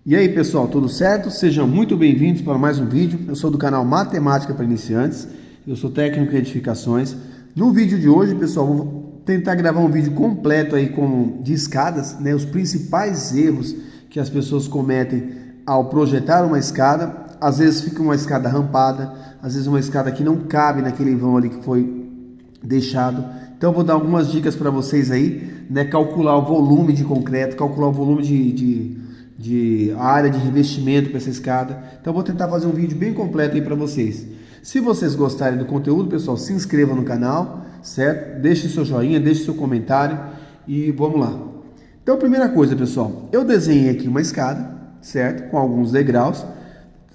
E aí pessoal, tudo certo? Sejam muito bem-vindos para mais um vídeo. Eu sou do canal Matemática para Iniciantes, eu sou técnico em edificações. No vídeo de hoje, pessoal, vou tentar gravar um vídeo completo aí de escadas, né? Os principais erros que as pessoas cometem ao projetar uma escada. Às vezes fica uma escada rampada, às vezes uma escada que não cabe naquele vão ali que foi deixado. Então eu vou dar algumas dicas para vocês aí, né? Calcular o volume de concreto, calcular o volume de área de revestimento para essa escada. Então eu vou tentar fazer um vídeo bem completo aí para vocês. Se vocês gostarem do conteúdo, pessoal, se inscreva no canal, certo? Deixe seu joinha, deixe seu comentário e vamos lá. Então, primeira coisa, pessoal, eu desenhei aqui uma escada, certo? Com alguns degraus,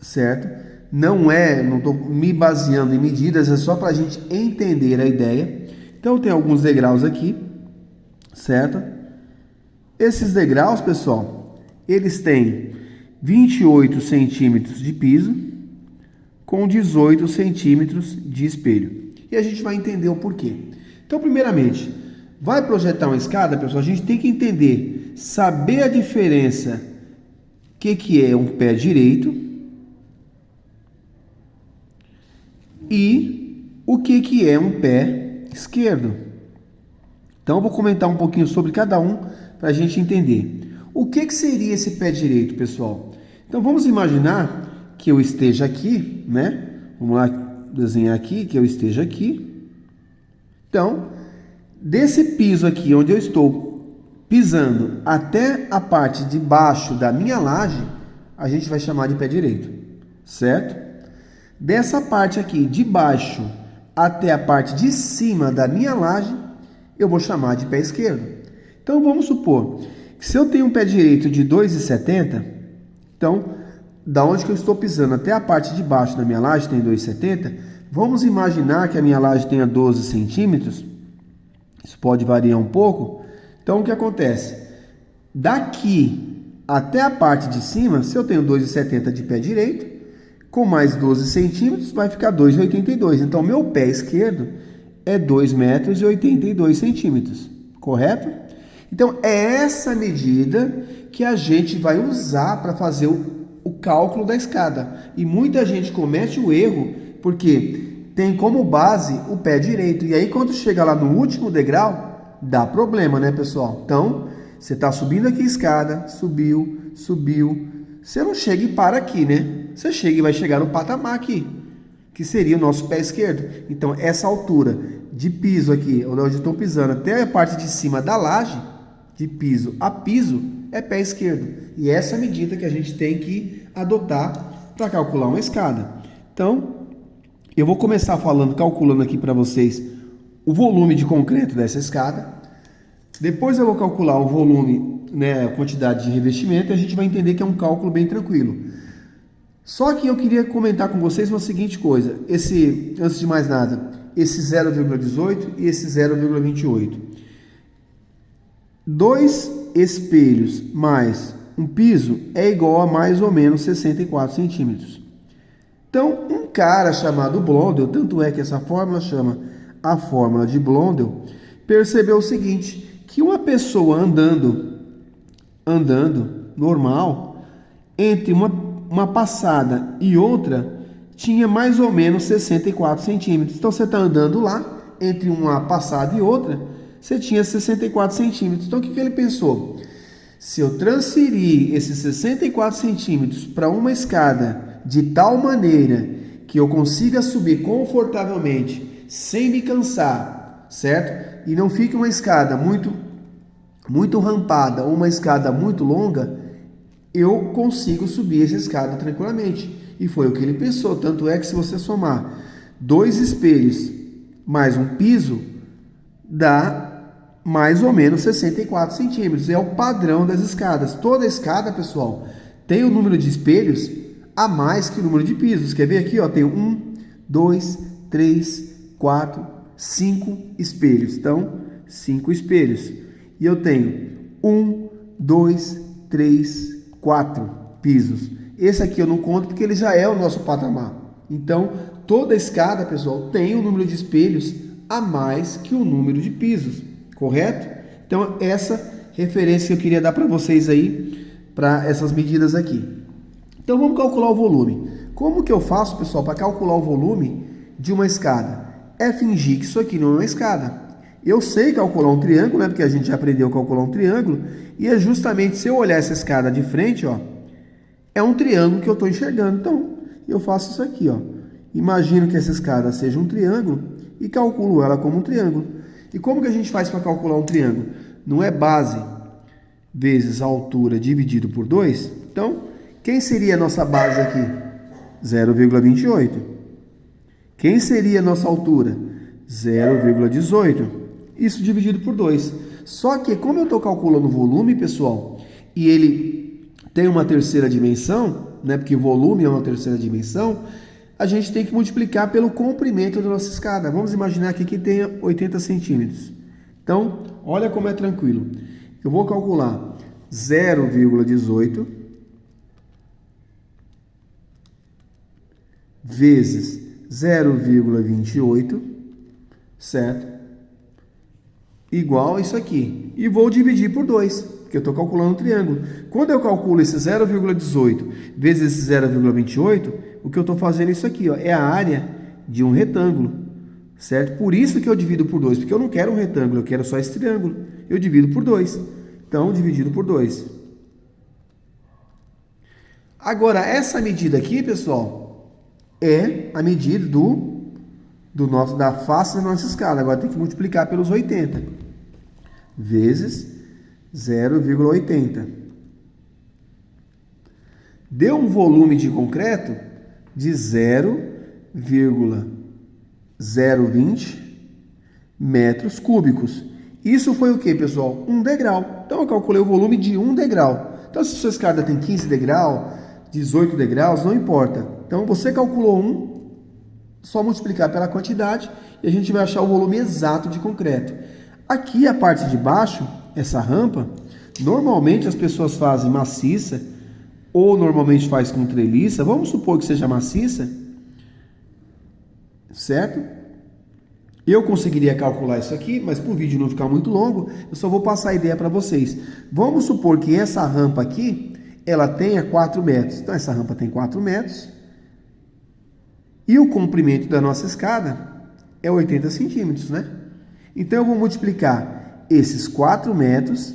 certo? Não estou me baseando em medidas, é só para a gente entender a ideia. Então, tem alguns degraus aqui, certo? Esses degraus, pessoal, eles têm 28 centímetros de piso com 18 centímetros de espelho. E a gente vai entender o porquê. Então, primeiramente, vai projetar uma escada, pessoal, a gente tem que entender, saber a diferença, o que é um pé direito e o que é um pé esquerdo. Então, eu vou comentar um pouquinho sobre cada um para a gente entender. O que seria esse pé direito, pessoal? Então, vamos imaginar que eu esteja aqui, né? Vamos lá desenhar aqui, que eu esteja aqui. Então, desse piso aqui, onde eu estou pisando, até a parte de baixo da minha laje, a gente vai chamar de pé direito, certo? Dessa parte aqui, de baixo até a parte de cima da minha laje, eu vou chamar de pé esquerdo. Então, vamos supor que se eu tenho um pé direito de 2,70, então, da onde que eu estou pisando até a parte de baixo da minha laje tem 2,70, vamos imaginar que a minha laje tenha 12 centímetros, isso pode variar um pouco. Então, o que acontece? Daqui até a parte de cima, se eu tenho 2,70 de pé direito, com mais 12 centímetros, vai ficar 2,82. Então, meu pé esquerdo é 2,82 metros, correto? Então, é essa medida que a gente vai usar para fazer o cálculo da escada. E muita gente comete o erro porque tem como base o pé direito. E aí, quando chega lá no último degrau, dá problema, né, pessoal? Então, você está subindo aqui a escada, subiu. Você não chega e para aqui, né? Você chega e vai chegar no patamar aqui, que seria o nosso pé esquerdo. Então, essa altura de piso aqui, onde eu estou pisando, até a parte de cima da laje, de piso a piso, é pé esquerdo. E essa é a medida que a gente tem que adotar para calcular uma escada. Então, eu vou começar calculando aqui para vocês o volume de concreto dessa escada. Depois eu vou calcular o volume, né, a quantidade de revestimento, e a gente vai entender que é um cálculo bem tranquilo. Só que eu queria comentar com vocês uma seguinte coisa. Antes de mais nada, esse 0,18 e esse 0,28. 2 espelhos mais um piso é igual a mais ou menos 64 centímetros. Então, um cara chamado Blondel, tanto é que essa fórmula chama a fórmula de Blondel, percebeu o seguinte, que uma pessoa andando normal, entre uma passada e outra, tinha mais ou menos 64 centímetros. Então, você está andando lá, entre uma passada e outra, você tinha 64 centímetros. Então, o que ele pensou? Se eu transferir esses 64 centímetros para uma escada de tal maneira que eu consiga subir confortavelmente, sem me cansar, certo? E não fique uma escada muito rampada ou uma escada muito longa, eu consigo subir essa escada tranquilamente. E foi o que ele pensou. Tanto é que se você somar 2 espelhos mais um piso, dá mais ou menos 64 centímetros. É o padrão das escadas. Toda escada, pessoal, tem o número de espelhos a mais que o número de pisos. Quer ver aqui? Ó, tem 1, 2, 3, 4, 5 espelhos. Então, 5 espelhos. E eu tenho 1, 2, 3, 4 pisos. Esse aqui eu não conto porque ele já é o nosso patamar. Então, toda escada, pessoal, tem o número de espelhos a mais que o número de pisos. Correto? Então, essa referência que eu queria dar para vocês aí, para essas medidas aqui. Então vamos calcular o volume. Como que eu faço, pessoal, para calcular o volume de uma escada? É fingir que isso aqui não é uma escada. Eu sei calcular um triângulo, né? Porque a gente já aprendeu a calcular um triângulo. E é justamente se eu olhar essa escada de frente, ó, é um triângulo que eu estou enxergando. Então, eu faço isso aqui, ó. Imagino que essa escada seja um triângulo e calculo ela como um triângulo. E como que a gente faz para calcular um triângulo? Não é base vezes a altura dividido por 2? Então, quem seria a nossa base aqui? 0,28. Quem seria a nossa altura? 0,18. Isso dividido por 2. Só que, como eu estou calculando o volume, pessoal, e ele tem uma terceira dimensão, né? Porque volume é uma terceira dimensão, a gente tem que multiplicar pelo comprimento da nossa escada. Vamos imaginar aqui que tenha 80 centímetros. Então, olha como é tranquilo. Eu vou calcular 0,18 vezes 0,28, certo? Igual a isso aqui. E vou dividir por 2, porque eu estou calculando um triângulo. Quando eu calculo esse 0,18 vezes esse 0,28, o que eu estou fazendo é isso aqui, ó, é a área de um retângulo, certo? Por isso que eu divido por 2, porque eu não quero um retângulo, eu quero só esse triângulo. Eu divido por 2. Então, dividido por 2. Agora, essa medida aqui, pessoal, é a medida da face da nossa escada. Agora tem que multiplicar pelos 80 vezes 0,80. Deu um volume de concreto de 0,020 metros cúbicos. Isso foi o que, pessoal? Um degrau. Então eu calculei o volume de um degrau. Então se a sua escada tem 15 degraus, 18 degraus, não importa. Então você calculou um, só multiplicar pela quantidade e a gente vai achar o volume exato de concreto. Aqui a parte de baixo, essa rampa, normalmente as pessoas fazem maciça ou normalmente faz com treliça. Vamos supor que seja maciça, certo? Eu conseguiria calcular isso aqui, mas para o vídeo não ficar muito longo, eu só vou passar a ideia para vocês. Vamos supor que essa rampa aqui, ela tenha 4 metros. Então essa rampa tem 4 metros. E o comprimento da nossa escada é 80 centímetros, né? Então eu vou multiplicar esses 4 metros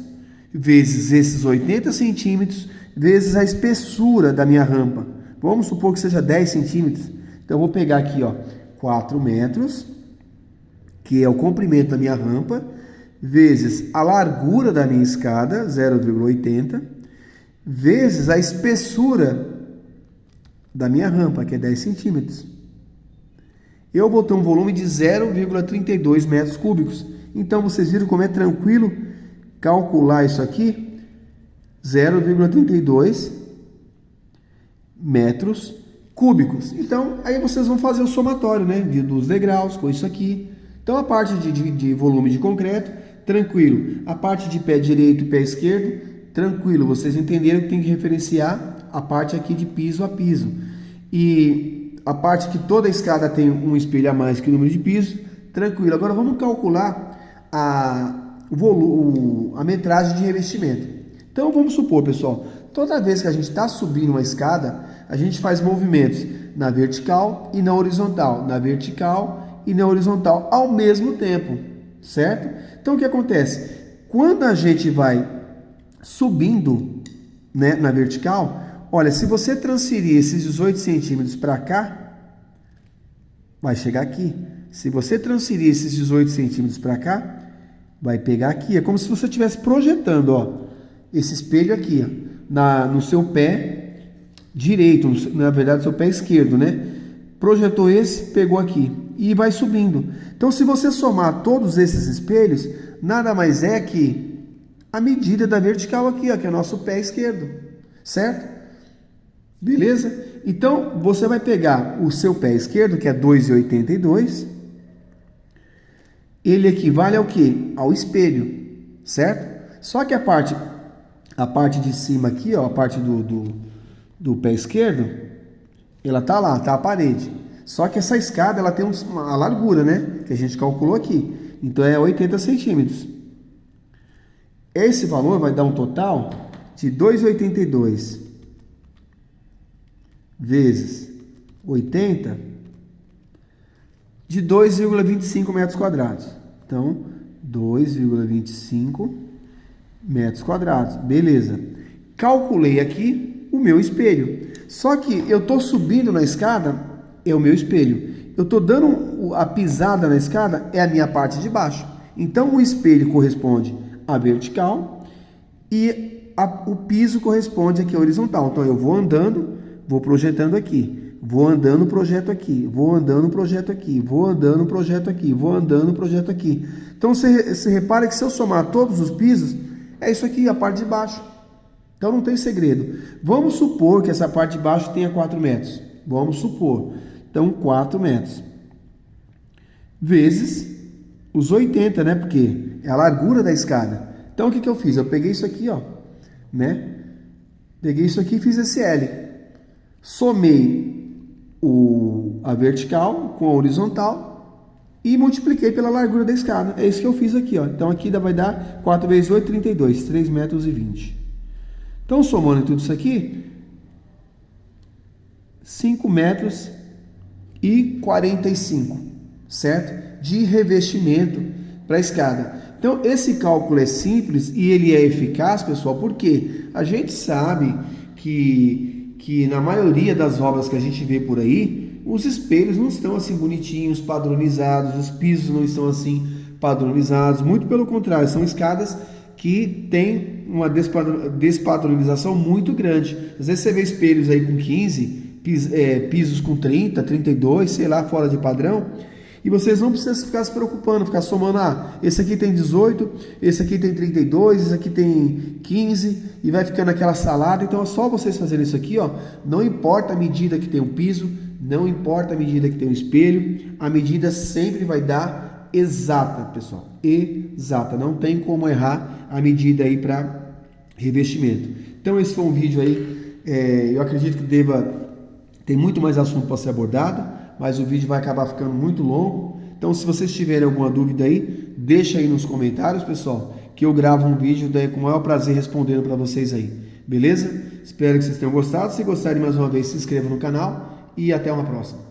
vezes esses 80 centímetros vezes a espessura da minha rampa. Vamos supor que seja 10 centímetros. Então eu vou pegar aqui, ó, 4 metros, que é o comprimento da minha rampa, vezes a largura da minha escada, 0,80, vezes a espessura da minha rampa, que é 10 centímetros. Eu vou ter um volume de 0,32 metros cúbicos. Então, vocês viram como é tranquilo calcular isso aqui? 0,32 metros cúbicos. Então, aí vocês vão fazer o somatório, né? Dos degraus com isso aqui. Então, a parte de volume de concreto, tranquilo. A parte de pé direito e pé esquerdo, tranquilo. Vocês entenderam que tem que referenciar a parte aqui de piso a piso. E a parte que toda a escada tem um espelho a mais que o número de pisos, tranquilo. Agora vamos calcular a metragem de revestimento. Então vamos supor, pessoal, toda vez que a gente está subindo uma escada, a gente faz movimentos na vertical e na horizontal, na vertical e na horizontal ao mesmo tempo, certo? Então o que acontece? Quando a gente vai subindo, né, na vertical, olha, se você transferir esses 18 centímetros para cá, vai chegar aqui. Se você transferir esses 18 centímetros para cá, vai pegar aqui. É como se você estivesse projetando, ó, esse espelho aqui, ó, no seu pé direito, na verdade, no seu pé esquerdo, né? Projetou esse, pegou aqui e vai subindo. Então, se você somar todos esses espelhos, nada mais é que a medida da vertical aqui, ó, que é o nosso pé esquerdo, certo? Beleza? Então, você vai pegar o seu pé esquerdo, que é 2,82. Ele equivale ao quê? Ao espelho, certo? Só que a parte de cima aqui, ó, a parte do pé esquerdo, ela tá lá, tá a parede. Só que essa escada, ela tem uma largura, né? Que a gente calculou aqui. Então, é 80 centímetros. Esse valor vai dar um total de 2,82 vezes 80 de 2,25 metros quadrados. Então, 2,25 metros quadrados. Beleza. Calculei aqui o meu espelho. Só que eu estou subindo na escada, é o meu espelho. Eu estou dando a pisada na escada, é a minha parte de baixo. Então, o espelho corresponde à vertical e o piso corresponde aqui à horizontal. Então, eu vou andando, vou projetando aqui. Vou andando, projeto aqui. Vou andando, projeto aqui. Vou andando, projeto aqui. Vou andando, projeto aqui. Então, você repara que se eu somar todos os pisos, é isso aqui, a parte de baixo. Então, não tem segredo. Vamos supor que essa parte de baixo tenha 4 metros. Vamos supor. Então, 4 metros. Vezes os 80, né? Porque é a largura da escada. Então, o que eu fiz? Eu peguei isso aqui, ó, né? Peguei isso aqui e fiz esse L. Somei a vertical com a horizontal e multipliquei pela largura da escada. É isso que eu fiz aqui, ó. Então, aqui vai dar 4 vezes 8, 32. 3 metros e 20. Então, somando tudo isso aqui, 5 metros e 45, certo? De revestimento para a escada. Então, esse cálculo é simples e ele é eficaz, pessoal, porque a gente sabe que na maioria das obras que a gente vê por aí, os espelhos não estão assim bonitinhos, padronizados, os pisos não estão assim padronizados, muito pelo contrário, são escadas que têm uma despadronização muito grande. Às vezes você vê espelhos aí com 15, pisos com 30, 32, sei lá, fora de padrão, e vocês não precisam ficar se preocupando, ficar somando, esse aqui tem 18, esse aqui tem 32, esse aqui tem 15, e vai ficando aquela salada. Então é só vocês fazerem isso aqui, ó. Não importa a medida que tem o piso, não importa a medida que tem o espelho, a medida sempre vai dar exata, pessoal, exata, não tem como errar a medida aí para revestimento. Então esse foi um vídeo aí, eu acredito que tem muito mais assunto para ser abordado, mas o vídeo vai acabar ficando muito longo. Então, se vocês tiverem alguma dúvida aí, deixa aí nos comentários, pessoal, que eu gravo um vídeo daí com o maior prazer respondendo para vocês aí. Beleza? Espero que vocês tenham gostado. Se gostarem, mais uma vez, se inscreva no canal e até uma próxima.